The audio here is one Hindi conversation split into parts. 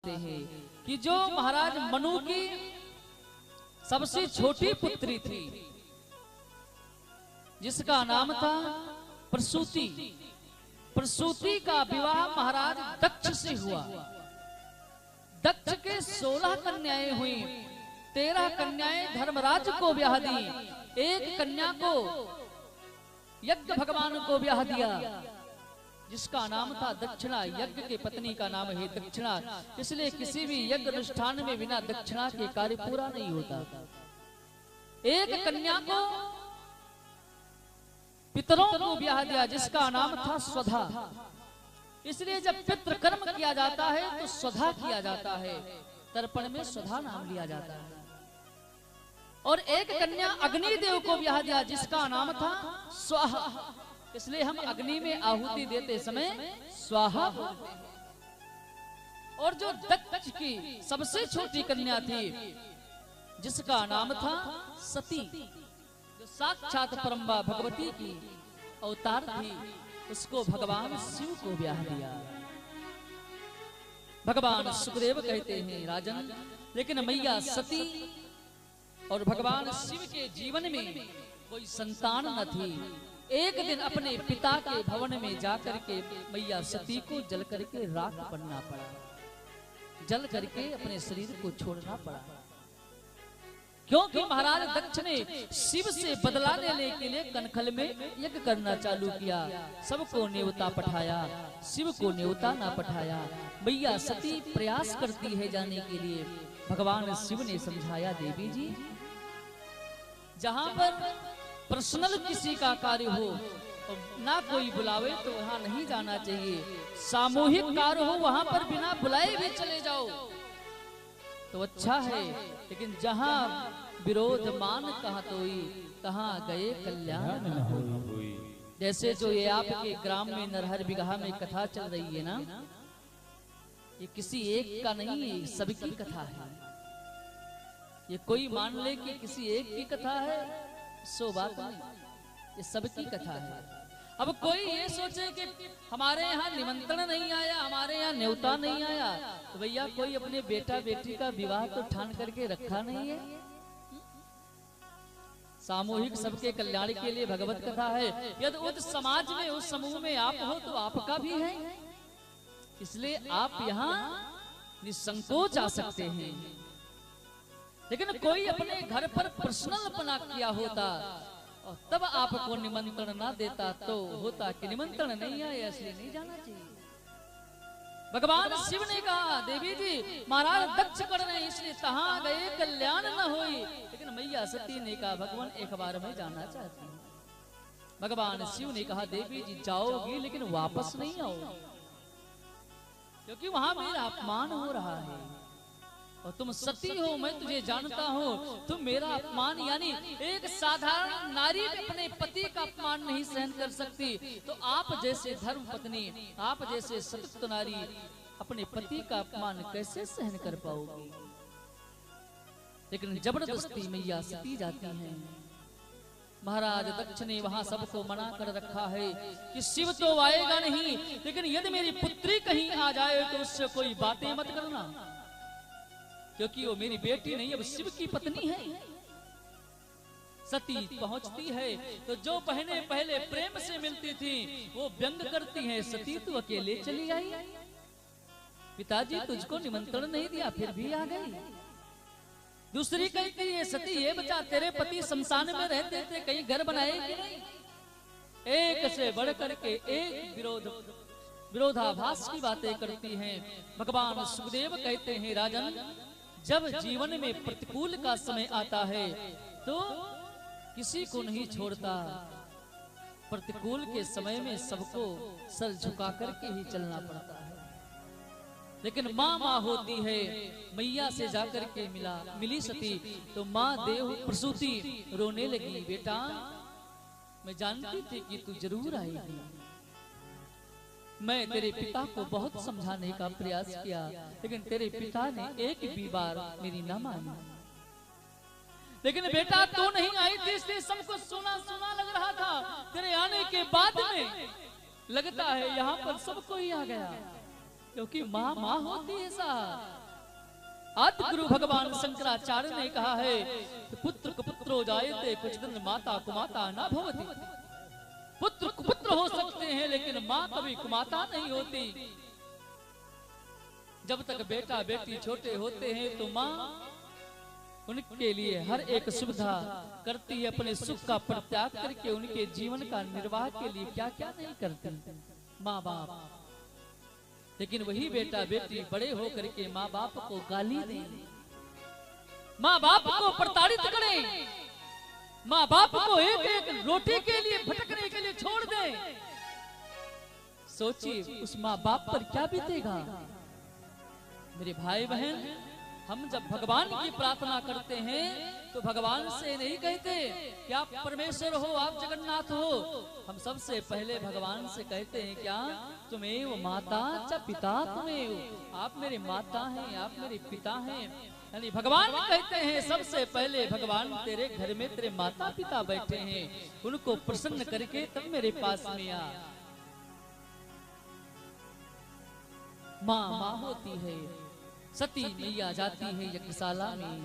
हैं कि जो महाराज मनु की सबसे छोटी पुत्री थी जिसका नाम था प्रसूति। प्रसूति का विवाह महाराज दक्ष से हुआ। दक्ष के 16 कन्याएं हुई। 13 कन्याएं धर्मराज को ब्याह दी। एक कन्या को यज्ञ भगवान को ब्याह दिया जिसका नाम था दक्षिणा। यज्ञ के पत्नी का नाम है दक्षिणा, इसलिए किसी भी यज्ञ अनुष्ठान में बिना दक्षिणा के कार्य पूरा नहीं होता। एक कन्या को पितरों को ब्याह दिया जिसका नाम था स्वधा, इसलिए जब पितृकर्म किया जाता है तो स्वधा किया जाता है, तर्पण में स्वधा नाम लिया जाता है। और एक कन्या अग्निदेव को ब्याह दिया जिसका नाम था स्वाहा, इसलिए हम अग्नि में आहुति देते समय स्वाहा बोलते हैं। और जो दक्ष की सबसे छोटी कन्या थी जिसका नाम था सती, जो साक्षात परम्बा भगवती की अवतार थी, उसको भगवान शिव को ब्याह दिया। भगवान सुखदेव कहते हैं राजन, लेकिन मैया सती और भगवान शिव के जीवन में कोई संतान न थी। एक दिन अपने पिता के भवन में जाकर के मैया सती को जल करके राख बनना पड़ा, जल करके अपने शरीर को छोड़ना पड़ा, क्योंकि महाराज दक्ष ने शिव से बदला लेने के लिए कनखल में यज्ञ करना चालू किया। सबको न्योता पठाया, शिव को न्योता ना पठाया। मैया सती प्रयास करती है जाने के लिए। भगवान शिव ने समझाया, देवी जी जहां पर पर्सनल किसी का कार्य हो ना कोई बुलावे तो वहां नहीं जाना चाहिए। सामूहिक कार्य हो वहां पर बिना बुलाए भी चले जाओ तो अच्छा है, लेकिन जहां विरोध मान कहा तोई, कहां गए कल्याण न होई। जैसे जो ये आपके ग्राम में नरहर बिगहा में कथा चल रही है ना, ये किसी एक का नहीं है, सबकी कथा है। ये कोई मान ले कि किसी एक की कथा है, सो बात नहीं, ये सबकी कथा है। अब कोई ये सोचे कि हमारे यहाँ निमंत्रण नहीं आया, हमारे यहाँ न्योता नहीं आया, तो भैया कोई अपने बेटा बेटी का विवाह तो ठान करके रखा नहीं है। सामूहिक सबके कल्याण के लिए भगवत कथा है। यदि उस समाज में उस समूह में आप हो तो आपका भी है, इसलिए आप यहाँ निसंकोच आ सकते हैं। लेकिन कोई अपने घर पर पर्सनल अपना किया होता और तब आपको निमंत्रण ना देता तो होता कि निमंत्रण नहीं आया इसलिए नहीं जाना चाहिए। भगवान शिव ने कहा, देवी जी महाराज दक्ष कर रहे हैं इसलिए कहां गए कल्याण न होई। लेकिन मैया सती ने कहा, भगवान एक बार मैं जाना चाहती हूँ। भगवान शिव ने कहा, देवी जी जाओगी लेकिन वापस नहीं आओ, क्योंकि वहां मेरा अपमान हो रहा है और तुम सती हो, मैं तुझे जानता हूँ, तुम मेरा अपमान, यानी एक साधारण नारी अपने पति का अपमान नहीं सहन कर सकती, तो आप जैसे धर्म पत्नी, आप जैसे सतत नारी अपने पति का अपमान कैसे सहन कर पाओगी। लेकिन जबरदस्ती मैया सती जाती हैं। महाराज दक्ष ने वहां सबको मना कर रखा है कि शिव तो आएगा नहीं, लेकिन यदि मेरी पुत्री कहीं आ जाए तो उससे कोई बातें मत करना, क्योंकि वो मेरी बेटी नहीं, अब शिव की पत्नी है। सती पहुंचती है तो जो बहनें पहले प्रेम से मिलती थी वो व्यंग करती हैं, सती तू अकेले चली आई, पिताजी तुझको निमंत्रण नहीं दिया फिर भी आ गई। दूसरी कहती है, सती ये बचा तेरे पति शमशान में रहते थे, कहीं घर बनाएगी नहीं। एक से बढ़ करके एक विरोधाभास की बातें करती हैं। भगवान सुखदेव कहते हैं, राजन जब जीवन में प्रतिकूल का समय आता है तो किसी को नहीं छोड़ता, प्रतिकूल के समय में सबको सर झुका करके ही चलना पड़ता है। लेकिन माँ होती है, मैया से जाकर के मिली सती तो माँ देव प्रसूति रोने लगी, बेटा मैं जानती थी कि तू जरूर आएगी, मैं तेरे पिता को बहुत समझाने का प्रयास किया, लेकिन तेरे पिता ने एक भी बार मेरी ना मानी। लेकिन बेटा तू नहीं आई थी इसलिए सबको सुना सुना लग रहा था, तेरे आने के बाद में लगता है यहाँ पर सबको ही आ गया। क्योंकि माँ माँ होती है साहब। आदि गुरु भगवान शंकराचार्य ने कहा है कि पुत्र कुपुत्रो जायते कुछ दिन माता कुमाता ना भवति। पुत्र कुपुत्र हो सकते हैं लेकिन माँ कभी कुमाता नहीं होती। जब तक बेटा बेटी छोटे होते हैं तो माँ उनके लिए हर एक सुविधा करती है, अपने सुख का परित्याग करके उनके जीवन का निर्वाह के लिए क्या क्या नहीं करती माँ बाप। लेकिन वही बेटा बेटी बड़े होकर के माँ बाप को गाली दें, माँ बाप को प्रताड़ित करें, माँ बाप को एक एक रोटी के लिए भटकने के लिए छोड़ दें। सोचिए उस माँ बाप पर क्या बीतेगा। मेरे भाई बहन, हम जब भगवान की प्रार्थना करते हैं तो भगवान से नहीं कहते कि आप परमेश्वर हो, आप जगन्नाथ हो। हम सबसे पहले भगवान से कहते हैं क्या, तुम्हें वो माता च पिता तुम्हें हो, आप मेरे माता हैं, आप मेरे पिता हैं। यानी भगवान कहते हैं सबसे पहले भगवान तेरे घर में तेरे माता पिता बैठे हैं, उनको प्रसन्न करके तब मेरे पास में आ। माँ माँ होती है। सती मैया जाती है यज्ञशाला में,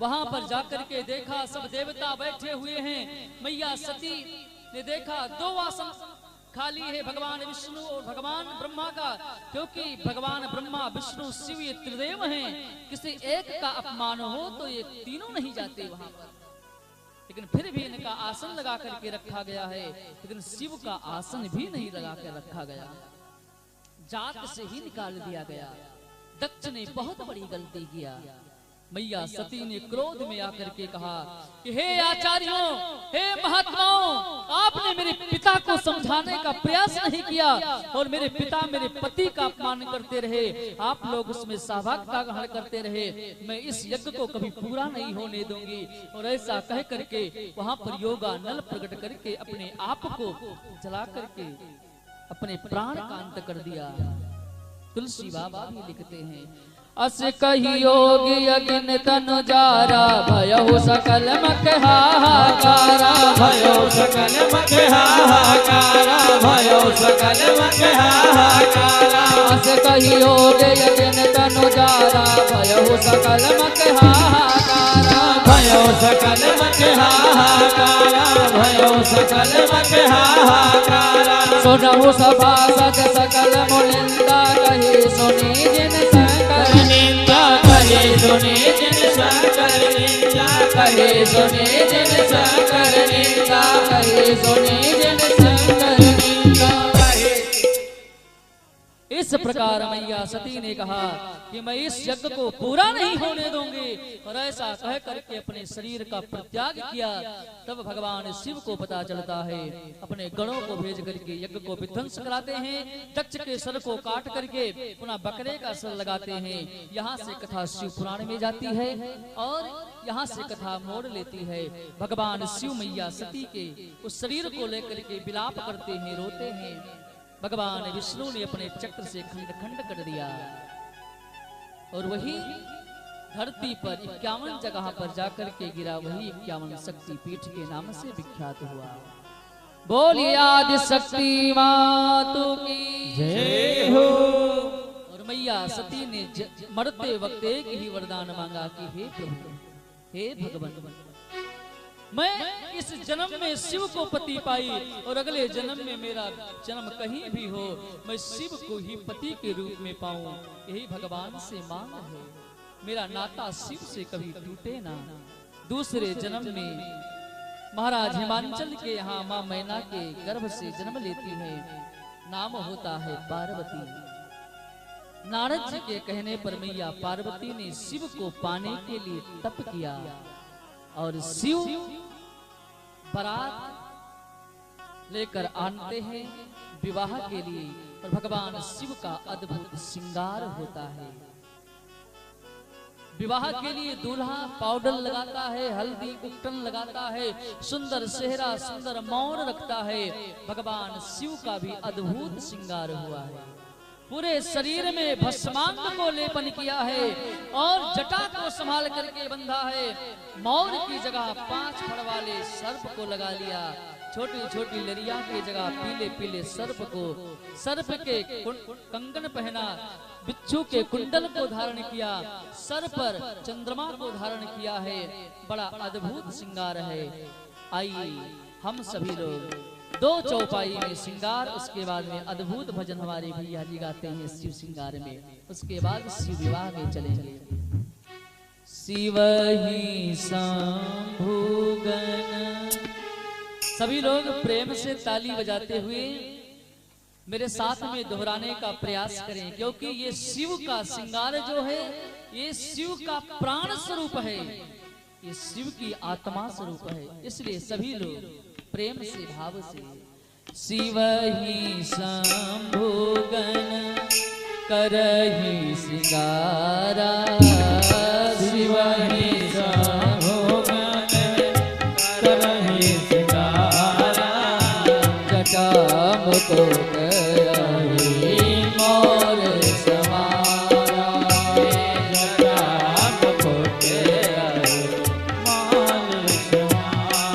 वहां पर जाकर के देखा सब देवता बैठे हुए हैं। मैया सती ने देखा दो आसन खाली है, भगवान विष्णु और भगवान ब्रह्मा का, क्योंकि भगवान ब्रह्मा विष्णु शिव ये त्रिदेव हैं। किसी एक का अपमान हो तो ये तीनों नहीं जाते वहां पर। लेकिन फिर भी इनका आसन लगा करके रखा गया है, लेकिन शिव का आसन भी नहीं लगा कर रखा गया, जात से ही निकाल दिया गया। दक्ष ने बहुत बड़ी गलती किया। मैया सती ने क्रोध में आकर के कहा कि हे आचार्यों, हे महात्माओं, आपने मेरे पिता को समझाने का प्रयास नहीं किया और मेरे पिता मेरे पति का अपमान करते रहे, आप लोग उसमें सहभाग का ग्रहण करते रहे। मैं इस यज्ञ को कभी पूरा नहीं होने दूंगी। और ऐसा कह करके वहां पर योगा नल प्रकट करके अपने आप को जला करके अपने प्राण का अंत कर दिया। तुलसी बाबा भी लिखते हैं, अस कही योगी यज्ञ तनु जारा, भयो सकल मख हाहाकारा, भयो सकल मख हाहाकारा, भयो सकल मख हाहाकारा। अस कही योगी यज्ञ तनु जारा, भयो सकल मख हाहाकारा, भयो सकल मख हाहाकारा, भयो सकल मख हाहाकारा। सुनहु सभासद सकल मुनिंदा, कहे सुनी जिन शंकर निंदा, कहे सुनी जिन शंकर निंदा, कहे सुनी जिन शंकर निंदा, कहे सुनी जिन शंकर निंदा। इस प्रकार मैया सती ने कहा कि मैं इस यज्ञ को पूरा नहीं होने दूंगी, और ऐसा कह करके अपने शरीर का परित्याग किया। तब भगवान शिव को पता चलता है, अपने गणों को भेज करके यज्ञ को विध्वंस कराते हैं। दक्ष के सर को काट करके पुनः बकरे का सर लगाते हैं। यहाँ से कथा शिव पुराण में जाती है और यहाँ से कथा मोड़ लेती है। भगवान शिव मैया सती के उस शरीर को लेकर के विलाप करते हैं, रोते हैं। भगवान विष्णु ने अपने चक्र से खंड खंड कर दिया और वही धरती पर 51 जगह पर जाकर के गिरा। वही 51 शक्ति पीठ के नाम से विख्यात हुआ। बोलिए आदि शक्ति मातु की जय हो। और मैया सती ने मरते वक्त एक ही वरदान मांगा कि हे प्रभु, हे भगवान, मैं इस जन्म में शिव को पति पाई और अगले जन्म में मेरा जन्म कहीं भी हो, मैं शिव को ही पति के रूप में पाऊं। यही भगवान से मांग है, मेरा नाता शिव से कभी टूटे ना। दूसरे जन्म में महाराज हिमांचल के यहाँ माँ मैना के गर्भ से जन्म लेती है, नाम होता है पार्वती। नारद जी के कहने पर मैया पार्वती ने शिव को पाने के लिए तप किया और शिव बारात लेकर आते हैं विवाह के लिए। और भगवान शिव का अद्भुत श्रृंगार होता है। विवाह के लिए दूल्हा पाउडर लगाता है, हल्दी उपटन लगाता है, सुंदर सेहरा सुंदर मौन रखता है। भगवान शिव का भी अद्भुत श्रृंगार हुआ है। पूरे शरीर में भस्मांग को लेपन किया है और जटा को संभाल करके बंधा है। मौर की जगह 5 फड़ वाले सर्प को लगा लिया। छोटी छोटी लरिया की जगह पीले पीले सर्प के कंगन पहना, बिच्छू के कुंडल को धारण किया, सर पर चंद्रमा को धारण किया है। बड़ा अद्भुत श्रृंगार है। आइए हम सभी लोग दो चौपाई में श्रृंगार, उसके बाद में अद्भुत भजन हमारे भैया जी गाते हैं शिव श्रृंगार में, उसके बाद शिव विवाह में चलेंगे। शिव ही शंभुगन। सभी लोग प्रेम से ताली बजाते हुए मेरे साथ में दोहराने का प्रयास करें, क्योंकि ये शिव का श्रृंगार जो है ये शिव का प्राण स्वरूप है, ये शिव की आत्मा स्वरूप है। इसलिए सभी लोग प्रेम से भाव से शिव ही शंभुगन करहि श्रृंगारा, शिव ही शंभुगन करहि श्रृंगारा, जटा मुकुट मोर समारा, जटा मुकुट मोर समारा,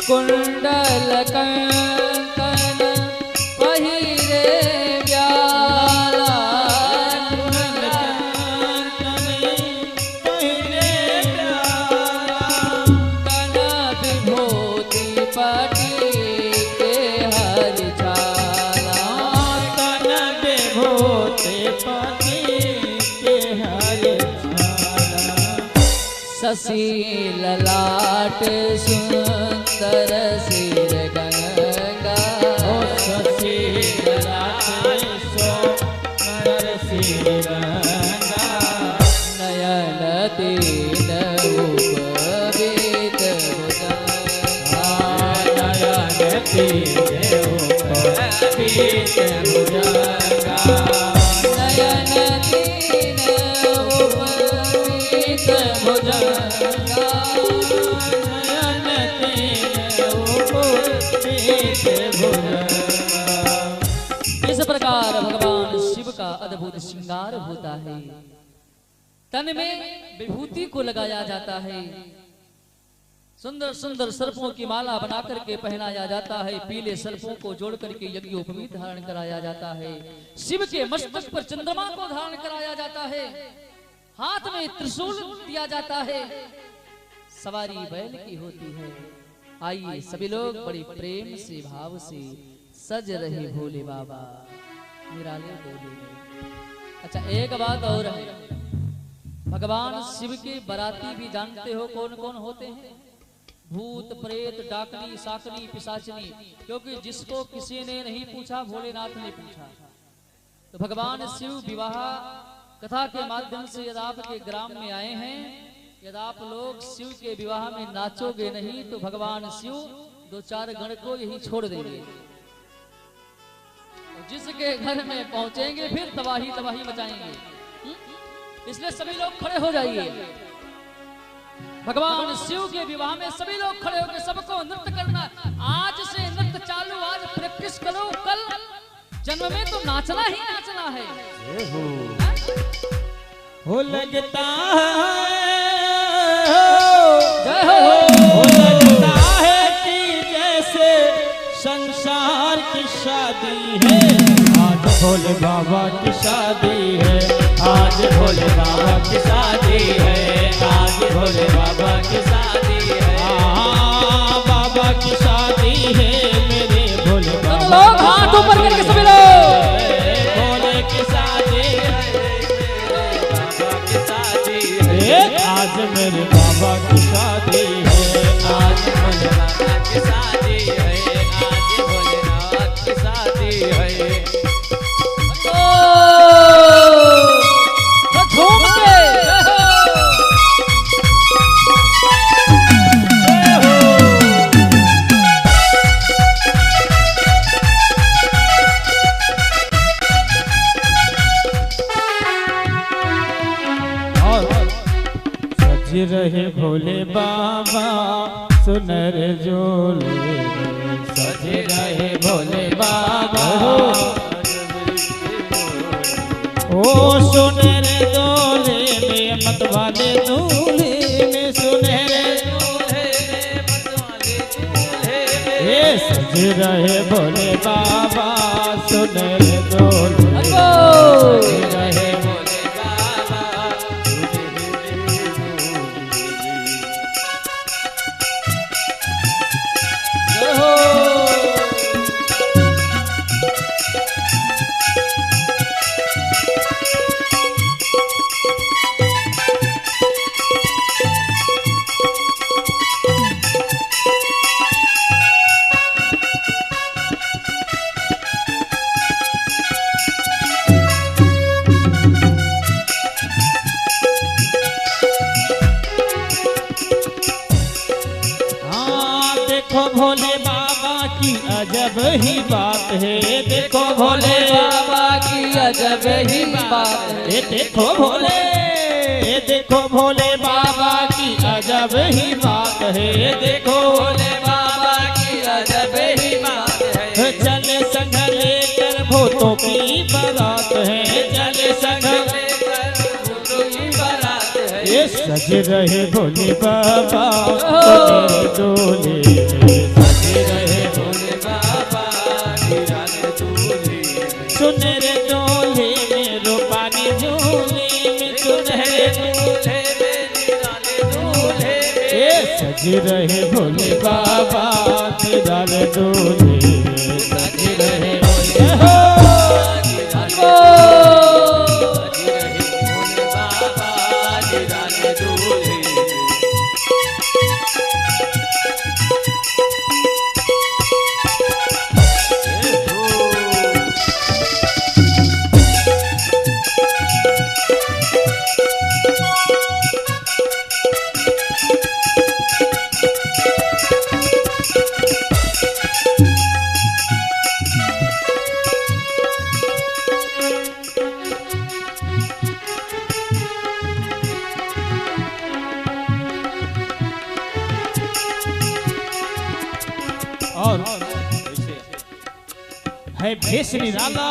कुंडल कंकन पहिरे व्याला, तन विभूति पटी के हरि छाला, तन विभूति पटी के हरि छाला, शशि ललाट सुंदर सिर गंगा, शशि ललाट सुंदर सिर गंगा, नयन तीन उपवीत भुजंगा, नयन तीन उपवीत भुजंगा, नयन तीन उपवीत भुजंगा। नयन तीन उपवीत भुजंगा। इस प्रकार भगवान शिव का अद्भुत श्रृंगार होता है। तन में विभूति को लगाया जाता है, सुंदर सुंदर सर्पों की माला बना करके पहनाया जाता है, पीले सर्पों को जोड़ करके यज्ञोपवीत धारण कराया जाता है, शिव के मस्तक पर चंद्रमा को धारण कराया जाता है, हाथ में त्रिशूल दिया जाता है, सवारी बैल की होती है। आइए सभी लोग बड़े प्रेम से भाव से सज रहे भोले बाबा निराले बोले। अच्छा एक बात और है, भगवान शिव के बराती भी जानते हो कौन कौन होते हैं? भूत प्रेत डाकनी साकनी पिशाचनी, क्योंकि जिसको किसी ने नहीं पूछा भोलेनाथ ने पूछा। तो भगवान शिव विवाह कथा के माध्यम से यदि आपके ग्राम में आए हैं, यदि आप लोग शिव के विवाह में नाचोगे नहीं तो भगवान शिव दो चार गण को यही छोड़ देंगे। जिसके घर में पहुंचेंगे फिर तबाही तबाही मचाएंगे। इसलिए सभी लोग खड़े हो जाइए। भगवान शिव के विवाह में सभी लोग खड़े होकर सबको नृत्य करना। आज से नृत्य चालू, आज प्रैक्टिस करो, कल जन्म में तो नाचना ही नाचना है। हो लगता जय हो। हो लगता है कि जैसे संसार की शादी है, आज भोले बाबा की शादी है, आज भोले बाबा की शादी है, आज भोले बाबा की शादी है, बाबा की शादी है, मेरे भोले बाबा। लोग हाथ ऊपर करके सभी लोग भोले की शादी है, बाबा की शादी है, आज मेरे बाबा की शादी है, आज भोले बाबा की शादी है, आज भोलेनाथ की शादी है। झूम के सज रहे भोले बाबा सुनर जोले, सज रहे भोले बाबा ओ सुनहरे डोले में मत वाले दूल्हे में, सुनहरे डोले में मत वाले दूल्हे रहे भोले बाबा सुन रे डोले हरि सज बोल। रहे भोले बाबा सुन रे जय हो। देखो भोले बाबा की अजब ही बात है देखो भोले बाबा की अजब ही बात है। देखो भोले बाबा की अजब ही बात है देखो भोले बाबा की अजब ही बात है। चल संग लेकर भूतों की बारात है चल संग लेकर भूतों की बारात है। ये सज रहे भोले बाबा डोले सज रहे भोले बाबा निराले दूल्हे सुनहरे डोले में रूपानी झूले में सुनहरे दूल्हे में निराले दूल्हे ये सज रहे भोले बाबा निराले डोले सज रहे भोले हो और है भेष निराला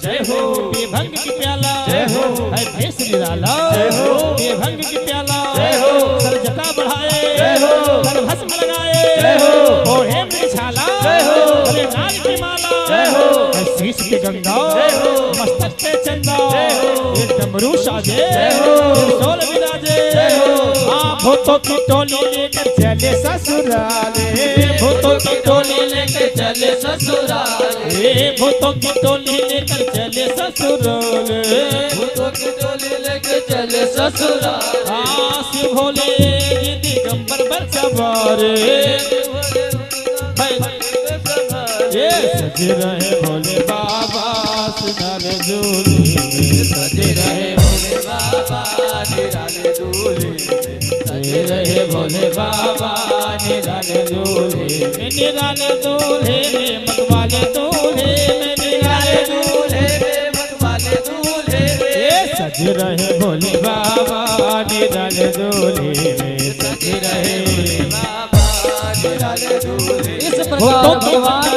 जय हो ये भंग की प्याला जय हो है भेष निराला जय हो ये भंग की प्याला जय हो सर जटा बढ़ाए जय हो सर भस्म लगाए जय हो ओढ़े में छाला जय हो अरे नाग की माला जय हो है शीश पे गंगा जय हो मस्तक पे चंदा जय हो ये डमरू साजे जय हो सोल विराजे जय हो भूतों की टोली लेकर चले ससुराले भूतों की टोली लेकर चले ससुराले भूतों की टोली लेकर चले ससुराले भूतों की टोली लेके चले ससुराल। शिव भोले ये दिगंबर पर सवारे ये सज रहे भोले बाबा सुनारे दूल्हे सज रहे भोले बाबा निराले दूल्हे सज रहे भोले बाबा निराले दूल्हे मतवाले दूल्हे में निराले दूल्हे मतवाले दूल्हे सज रहे भोले बाबा निराले दूल्हे सज रहे बाबा निराले दूल्हे। इस प्रकार भगवान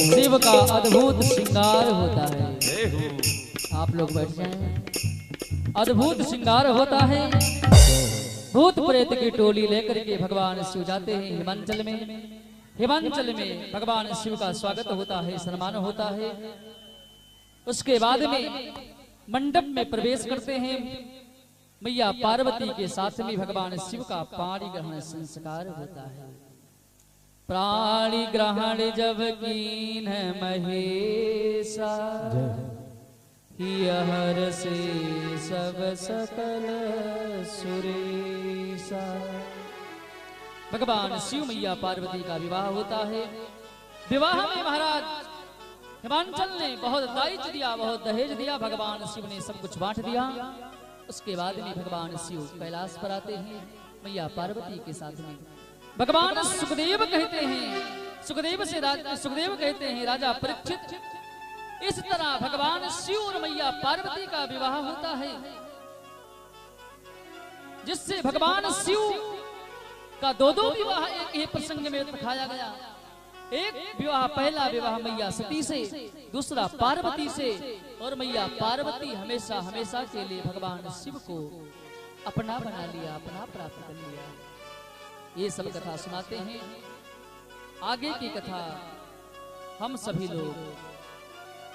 शिव का अद्भुत श्रृंगार होता है। आप लोग बैठ जाएं। अद्भुत श्रृंगार होता है। भूत प्रेत की टोली लेकर के भगवान शिव जाते हैं हिमांचल में। हिमांचल में भगवान शिव का स्वागत होता है, सम्मान होता है। उसके बाद में मंडप में प्रवेश करते हैं। मैया पार्वती के साथ में भगवान शिव का पाणी ग्रहण संस्कार होता है। प्राणी ग्रहण जब कीन महेशा हर से सब सकल सुरेशा। भगवान शिव मैया पार्वती का विवाह होता है। विवाह में महाराज हिमांचल ने बहुत दायित्व दिया, बहुत दहेज दिया। भगवान शिव ने सब कुछ बांट दिया। उसके बाद में भगवान शिव कैलाश पर आते हैं मैया पार्वती के साथ में। भगवान सुखदेव कहते हैं, सुखदेव कहते हैं राजा परीक्षित, इस तरह भगवान शिव और मैया पार्वती का विवाह होता है, जिससे भगवान शिव का दो विवाह एक प्रसंग में दिखाया गया। एक विवाह, पहला विवाह मैया सती से, दूसरा पार्वती से। और मैया पार्वती हमेशा हमेशा के लिए भगवान शिव को अपना बना लिया, अपना प्राप्त कर लिया। ये सब कथा सुनाते हैं। आगे की कथा हम सभी लोग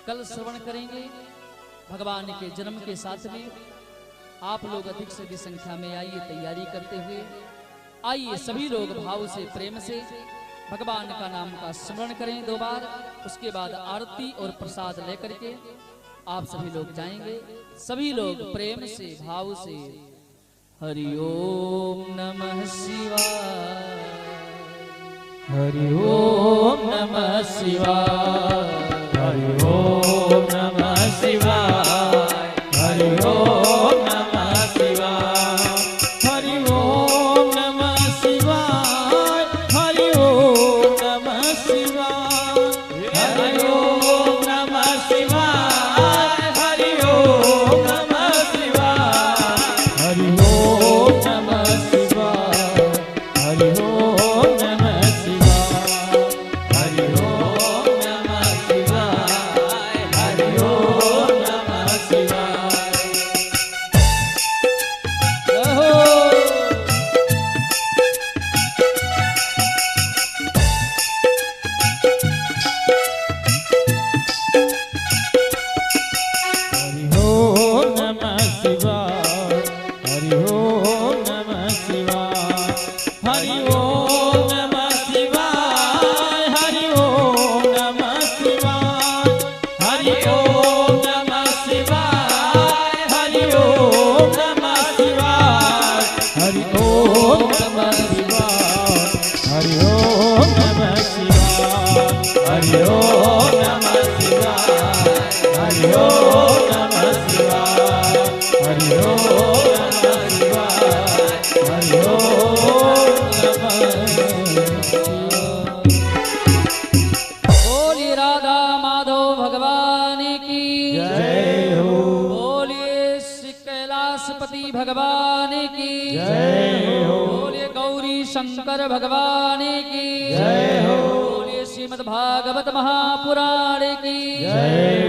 कल श्रवण करेंगे। भगवान के जन्म के साथ में आप लोग अधिक से अधिक संख्या में आइए, तैयारी करते हुए आइए। सभी लोग भाव से, प्रेम से भगवान का नाम का स्मरण करें 2 बार। उसके बाद आरती और प्रसाद लेकर के आप सभी लोग जाएंगे। सभी लोग प्रेम से, भाव से हरि ओम नमः शिवाय, हरि ओम नमः शिवाय, हरि ओम नमः शिवाय, हरि ओम नमः शिवाय, हरि ओम नमः शिवाय, हरि ओम नमः शिवाय, हरि ओम नमः शिवाय, हरि ओम नमः शिवाय, हरि ओम नमः शिवाय, हरि ओम नमः शिवाय, हरि ओम नमः शिवाय, हरि ओम नमः शिवाय। जय हो। हरि ओम नमः शिवाय, हरि ओम नमः शिवाय, हरि ओम नमः शिवाय, हरि ओम नमः शिवाय, हरि ओम नमः शिवाय, हरि ओम नमः शिवाय, हरि ओम नमः शिवाय, हरि ओम नमः शिवाय, हरि ओम नमः शिवाय, हरि ओम नमः शिवाय, हरि ओम नमः शिवाय, हरि ओम नमः शिवाय। बोलिए राधा माधव भगवान की जय हो। बोलिए श्री कैलाशपति भगवान की जय हो। बोलिए गौरी शंकर भगवान की जय हो। बोलिए श्रीमद् भागवत महापुराण की जय